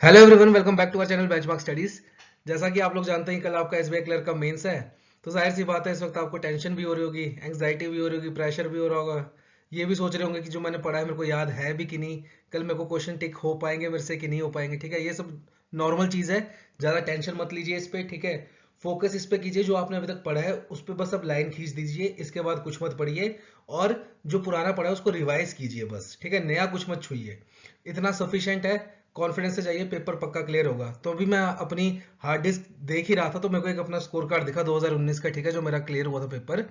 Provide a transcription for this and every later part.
Hello everyone, welcome back to our channel Benchmark Studies. जैसा कि आप लोग जानते हैं कल आपका एसबीआई क्लर्क का मेंस है। तो जाहिर सी बात है इस वक्त आपको टेंशन भी हो रही होगी, एंग्जाइटी भी हो रही होगी, प्रेशर भी हो रहा होगा। ये भी सोच रहे होंगे कि जो मैंने पढ़ा है मेरे को याद है भी कि नहीं, कल मेरे को क्वेश्चन टिक हो पाएंगे मेरे से कि नहीं हो पाएंगे। ठीक है, ये सब नॉर्मल चीज़ है। ज़्यादा टेंशन मत लीजिए इस पर। ठीक है, फोकस इस पे कीजिए, जो आपने अभी तक पढ़ा है उस पर बस अब लाइन खींच दीजिए। इसके बाद कुछ मत पढ़िए, और जो पुराना पढ़ा है उसको रिवाइज कीजिए बस। ठीक है, नया कुछ मत छूइए, इतना सफिशिएंट है। कॉन्फिडेंस से जाइए, पेपर पक्का क्लियर होगा। तो अभी मैं अपनी हार्ड डिस्क देख ही रहा था, तो मेरे को एक अपना स्कोर कार्ड दिखा 2019 का। ठीक है, जो मेरा क्लियर हुआ था पेपर।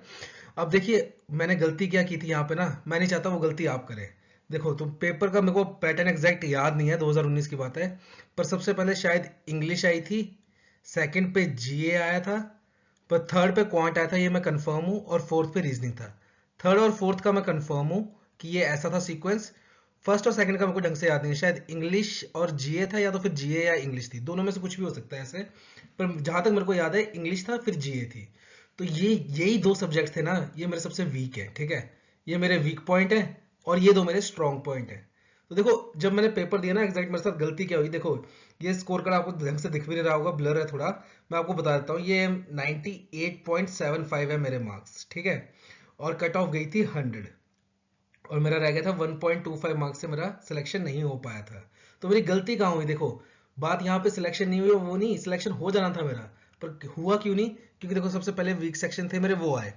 अब देखिए मैंने गलती क्या की थी यहाँ पे ना, मैं नहीं चाहता वो गलती आप करें। देखो, तो पेपर का मेरे को पैटर्न एग्जैक्ट याद नहीं है, 2019 की बात है। पर सबसे पहले शायद इंग्लिश आई थी, सेकंड पे जीए आया था, पर थर्ड पे क्वांट आया था, ये मैं कंफर्म हूँ, और फोर्थ पे रीजनिंग था। थर्ड और फोर्थ का मैं कंफर्म हूँ कि ये ऐसा था सीक्वेंस। फर्स्ट और सेकंड का मेरे को ढंग से याद नहीं है, शायद इंग्लिश और जीए था, या तो फिर जीए या इंग्लिश थी, दोनों में से कुछ भी हो सकता है ऐसे। पर जहां तक मेरे को याद है इंग्लिश था फिर जीए थी। तो ये यही दो सब्जेक्ट थे ना, ये मेरे सबसे वीक है। ठीक है, ये मेरे वीक पॉइंट है, और ये दो मेरे स्ट्रॉन्ग पॉइंट है। तो देखो, जब मैंने पेपर दिया ना, एग्जैक्ट मेरे साथ गलती क्या हुई देखो। ये स्कोर कार्ड आपको ढंग से दिख भी नहीं रहा होगा, ब्लर है थोड़ा। मैं आपको बता देता हूँ, ये 98.75 है मेरे मार्क्स। ठीक है, और कट ऑफ गई थी 100, और मेरा रह गया था 1.25 मार्क्स से मेरा सिलेक्शन नहीं हो पाया था। तो मेरी गलती कहाँ हुई देखो। बात यहाँ पे सिलेक्शन नहीं हुई, वो नहीं, सिलेक्शन हो जाना था मेरा। पर हुआ क्यों नहीं? क्योंकि देखो, सबसे पहले वीक सेक्शन थे मेरे, वो आए।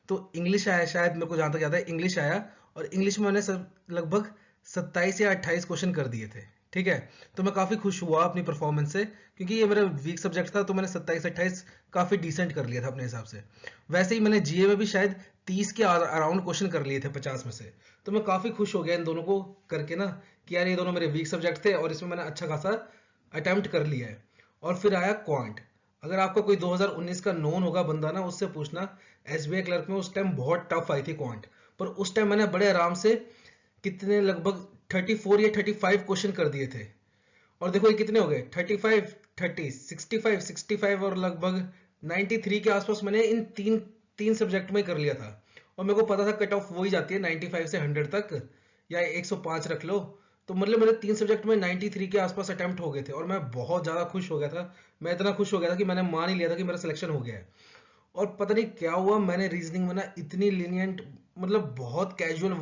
तो इंग्लिश आया, शायद मेरे को जहाँ तक याद है इंग्लिश आया। और इंग्लिश में मैंने सब लगभग 27 या 28 क्वेश्चन कर दिए थे। ठीक है, तो मैं काफ़ी खुश हुआ अपनी परफॉर्मेंस से, क्योंकि ये मेरा वीक सब्जेक्ट था। तो मैंने 27-28 काफ़ी डिसेंट कर लिया था अपने हिसाब से। वैसे ही मैंने जीए में भी शायद 30 के अराउंड क्वेश्चन कर लिए थे 50 में से। तो मैं काफ़ी खुश हो गया इन दोनों को करके ना, कि यार ये दोनों मेरे वीक सब्जेक्ट थे और इसमें मैंने अच्छा खासा अटेम्प्ट कर लिया है। और फिर आया क्वांट। अगर आपका कोई 2019 का नोन होगा बंदा ना, उससे पूछना। एसबीआई क्लर्क में उस टाइम बहुत टफ आई थी क्वांट। पर उस टाइम मैंने बड़े आराम से कितने, लगभग 34 या 35 क्वेश्चन कर दिए थे। और देखो ये कितने हो गए, 35, 30, 65, 65 और लगभग 93 के आसपास मैंने इन तीन तीन सब्जेक्ट में कर लिया था। और मेरे को पता था कट ऑफ वही जाती है 95 से 100 तक, या 105 रख लो। तो मतलब मेरे तीन सब्जेक्ट में 93 के आसपास अटेम्प्ट हो गए थे, और मैं बहुत ज़्यादा खुश हो गया था। मैं इतना खुश हो गया था कि मैंने मान ही लिया था कि मेरा सिलेक्शन हो गया है। और पता नहीं क्या हुआ, मैंने रीजनिंग में ना इतनी लीनियंट, मतलब बहुत कैजुअल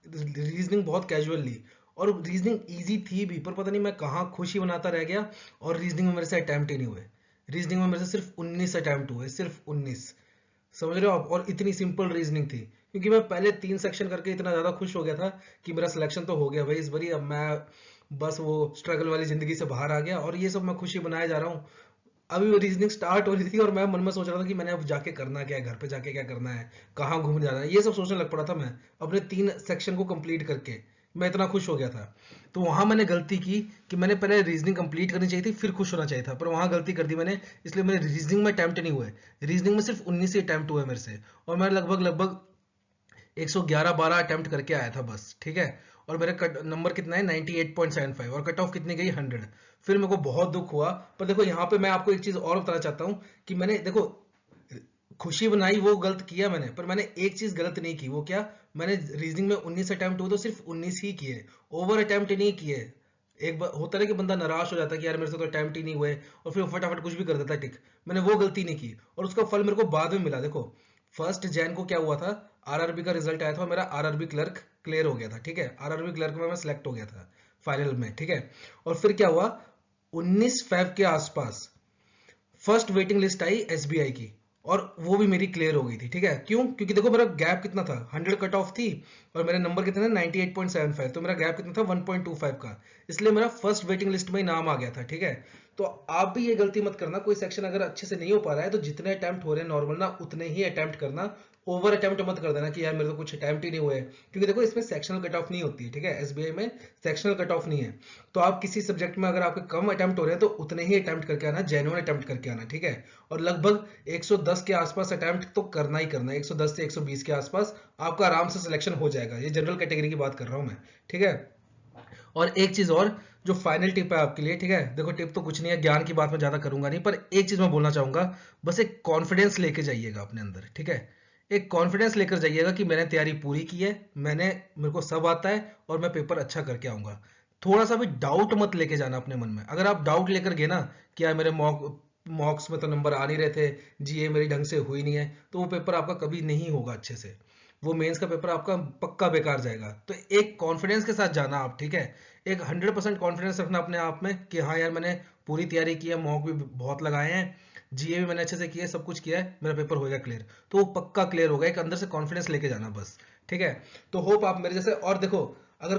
रीजनिंग, बहुत कैजुअल ली। और रीजनिंग इजी थी भी, पर पता नहीं मैं कहाँ खुशी बनाता रह गया। और रीजनिंग में मेरे से अटैम्प्ट ही नहीं हुए। रीजनिंग में मेरे से सिर्फ 19 अटैम्प्ट हुए, सिर्फ 19। समझ रहे हो आप? और इतनी सिंपल रीजनिंग थी, क्योंकि मैं पहले 3 सेक्शन करके इतना ज़्यादा खुश हो गया था कि मेरा सिलेक्शन तो हो गया भाई इस बारी। अब मैं बस वो स्ट्रगल वाली ज़िंदगी से बाहर आ गया, और ये सब मैं खुशी बनाया जा रहा हूँ। अभी वो रीजनिंग स्टार्ट हो रही थी, और मैं मन में सोच रहा था कि मैंने अब जाके करना क्या है, घर पे जाके क्या करना है, कहाँ घूमने जाना है, ये सब सोचने लग पड़ा था मैं। अपने 3 सेक्शन को कंप्लीट करके मैं इतना खुश हो गया था। तो वहां मैंने गलती की कि मैंने पहले रीजनिंग कंप्लीट करनी चाहिए थी, फिर खुश होना चाहिए था। पर वहां गलती कर दी मैंने, इसलिए मेरे रीजनिंग में अटैम्प्ट नहीं हुए। रीजनिंग में सिर्फ 19 ही अटैम्प्ट हुए मेरे से, और मैं लगभग लगभग 111-12 अटेम्प्ट करके आया था बस। ठीक है, और मेरा कट नंबर कितना है 98.75, और कट ऑफ कितनी गई 100। फिर मेरे को बहुत दुख हुआ। पर देखो यहाँ पे मैं आपको एक चीज और बताना चाहता हूँ, कि मैंने देखो खुशी बनाई, वो गलत किया मैंने, पर मैंने एक चीज गलत नहीं की। वो क्या? मैंने रीजनिंग में 19 अटेम्प्ट हुए तो सिर्फ 19 ही किए, ओवर अटेम्प्ट नहीं किए। एक बार होता है कि बंदा निराश हो जाता है कि यार मेरे से तो अटेम्प्ट ही नहीं हुए, और फिर फटाफट कुछ भी कर देता है टिक। मैंने वो गलती नहीं की, और उसका फल मेरे को बाद में मिला। देखो, 1 जैन को क्या हुआ था, आरआरबी का रिजल्ट आया था, मेरा आरआरबी क्लर्क क्लियर हो गया था। ठीक है, आरआरबी क्लर्क में मैं सिलेक्ट हो गया था फाइनल में। ठीक है, और फिर क्या हुआ, 19 फेब के आसपास फर्स्ट वेटिंग लिस्ट आई एसबीआई की, और वो भी मेरी क्लियर हो गई थी। ठीक है, क्यों? क्योंकि देखो मेरा गैप कितना था, 100 कट ऑफ थी, और मेरे नंबर कितने थे 98.75, तो मेरा गैप कितना था 1.25 का। इसलिए मेरा फर्स्ट वेटिंग लिस्ट में ही नाम आ गया था। ठीक है, तो आप भी ये गलती मत करना, कोई सेक्शन अगर अच्छे से नहीं हो पा रहा है तो जितने अटेम्प्ट हो रहे हैं नॉर्मल ना, उतने ही अटेम्प्ट करना। ओवर अटेम्प्ट मत कर देना कि यार मेरे तो कुछ अटेम्प्ट ही नहीं हुए, क्योंकि देखो इसमें सेक्शनल कट ऑफ नहीं होती है। ठीक है, एसबीआई में सेक्शनल कट ऑफ नहीं है। तो आप किसी सब्जेक्ट में अगर आपके कम अटेम्प्ट हो रहे हैं तो उतने ही अटेम्प्ट करके आना, जेन्युइन अटेम्प्ट करके आना। ठीक है, और लगभग 110 के आसपास अटेम्प्ट तो करना ही करना है, 110 से 120 के आसपास आपका आराम से सिलेक्शन हो जाएगा। ये जनरल कैटेगरी की बात कर रहा हूं मैं। ठीक है, और एक चीज और, जो फाइनल टिप है आपके लिए। ठीक है, देखो टिप तो कुछ नहीं है, ज्ञान की बात मैं ज्यादा करूंगा नहीं, पर एक चीज मैं बोलना चाहूंगा। बस एक कॉन्फिडेंस लेके जाइएगा अपने अंदर। ठीक है, एक कॉन्फिडेंस लेकर जाइएगा कि मैंने तैयारी पूरी की है, मेरे को सब आता है, और मैं पेपर अच्छा करके आऊंगा। थोड़ा सा भी डाउट मत लेके जाना अपने मन में। अगर आप डाउट लेकर गए ना कि यार मेरे मॉक्स में तो नंबर आ नहीं रहे थे, जीए मेरी ढंग से हुई नहीं है, तो वो पेपर आपका कभी नहीं होगा अच्छे से। वो मेंस का पेपर आपका पक्का बेकार जाएगा। तो एक कॉन्फिडेंस के साथ जाना आप, ठीक है। एक 100% कॉन्फिडेंस रखना अपने आप में कि हाँ यार मैंने पूरी तैयारी की है, मॉक भी बहुत लगाए हैं, जीए भी मैंने अच्छे से किया है, सब कुछ किया है, मेरा पेपर होएगा क्लियर। तो वो पक्का क्लियर होगा। एक अंदर से कॉन्फिडेंस लेके जाना बस, ठीक है। तो होप आप मेरे जैसे, और देखो, अगर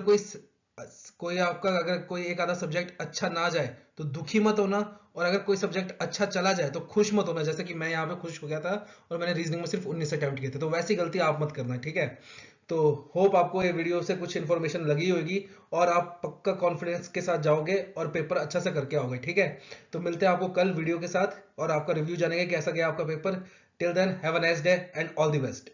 कोई आपका अगर कोई एक आधा सब्जेक्ट अच्छा ना जाए तो दुखी मत होना, और अगर कोई सब्जेक्ट अच्छा चला जाए तो खुश मत होना। जैसे कि मैं यहाँ पे खुश हो गया था और मैंने रीजनिंग में सिर्फ 19 अटेम्प्ट किए थे, तो वैसी गलती आप मत करना, ठीक है। तो होप आपको ये वीडियो से कुछ इन्फॉर्मेशन लगी होगी और आप पक्का कॉन्फिडेंस के साथ जाओगे और पेपर अच्छा से करके आओगे, ठीक है। तो मिलते हैं आपको कल वीडियो के साथ और आपका रिव्यू जानेंगे कैसा गया आपका paper. Till then have a nice day and all the best.